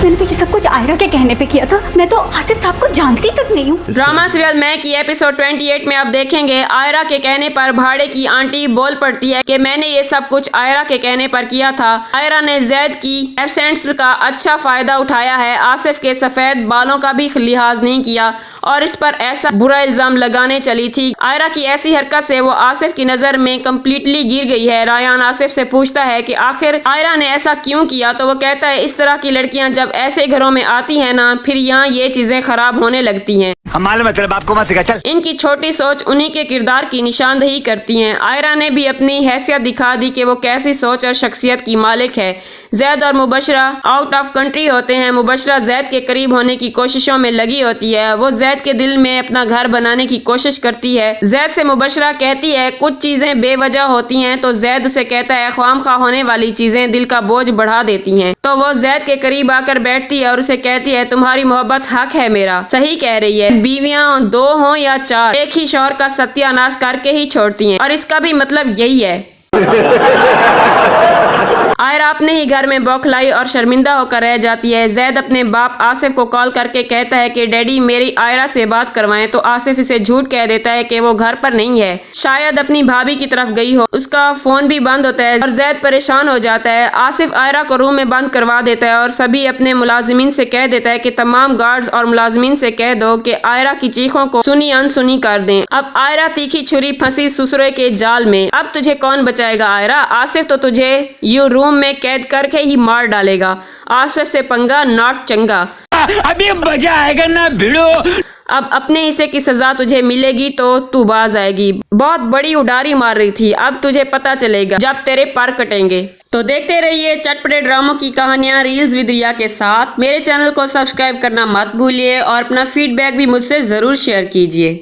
मैंने तो ये सब कुछ आयरा के कहने पे किया था। मैं तो आसिफ साहब को जानती तक नहीं हूँ। ड्रामा सीरियल मैं की एपिसोड 28 में आप देखेंगे आयरा के कहने पर भाड़े की आंटी बोल पड़ती है कि मैंने ये सब कुछ आयरा के कहने पर किया था। आयरा ने जैद की एब्सेंस का अच्छा फायदा उठाया है, आसिफ के सफेद बालों का भी लिहाज नहीं किया और इस पर ऐसा बुरा इल्जाम लगाने चली थी। आयरा की ऐसी हरकत से वो आसिफ की नजर में कम्प्लीटली गिर गई है। रायान आसिफ से पूछता है कि आखिर आयरा ने ऐसा क्यों किया, तो वो कहता है इस तरह की लड़कियां जब ऐसे घरों में आती हैं ना, फिर यहाँ ये चीजें खराब होने लगती हैं। हमारे मतलब आपको मत सिखा चल। इनकी छोटी सोच उन्हीं के किरदार की निशानदेही करती हैं। आयरा ने भी अपनी हैसियत दिखा दी कि वो कैसी सोच और शख्सियत की मालिक है। जैद और मुबशरा आउट ऑफ कंट्री होते हैं। मुबशरा जैद के करीब होने की कोशिशों में लगी होती है। वो जैद के दिल में अपना घर बनाने की कोशिश करती है। जैद से मुबशरा कहती है कुछ चीजें बेवजह होती हैं, तो जैद उसे कहता है ख्वामखा होने वाली चीजें दिल का बोझ बढ़ा देती हैं। तो वो जैद के करीब आकर बैठती है और उसे कहती है तुम्हारी मोहब्बत हक है मेरा। सही कह रही है, बीवियां दो हों या चार, एक ही शौहर का सत्यानाश करके ही छोड़ती हैं और इसका भी मतलब यही है। आयरा अपने ही घर में बौखलाई और शर्मिंदा होकर रह जाती है। जैद अपने बाप आसिफ को कॉल करके कहता है कि डैडी मेरी आयरा से बात करवाएं, तो आसिफ इसे झूठ कह देता है कि वो घर पर नहीं है, शायद अपनी भाभी की तरफ गई हो। उसका फोन भी बंद होता है और जैद परेशान हो जाता है। आसिफ आयरा को रूम में बंद करवा देता है और सभी अपने मुलाजिमीन से कह देता है कि तमाम गार्ड्स और मुलाजिमीन से कह दो कि आयरा की चीखों को सुनी अनसुनी कर दें। अब आयरा तीखी छुरी फंसी ससुरे के जाल में। अब तुझे कौन बचाएगा आयरा? आसिफ तो तुझे यू रूम में कैद करके ही मार डालेगा। आसिफ से पंगा नॉट चंगा। अभी मजा आएगा ना भिड़ो। अब अपने हिस्से की सजा तुझे मिलेगी तो तू बाज आएगी। बहुत बड़ी उडारी मार रही थी, अब तुझे पता चलेगा जब तेरे पर कटेंगे। तो देखते रहिए चटपटे ड्रामों की कहानियां रील्स विद रिया के साथ। मेरे चैनल को सब्सक्राइब करना मत भूलिए और अपना फीडबैक भी मुझसे जरूर शेयर कीजिए।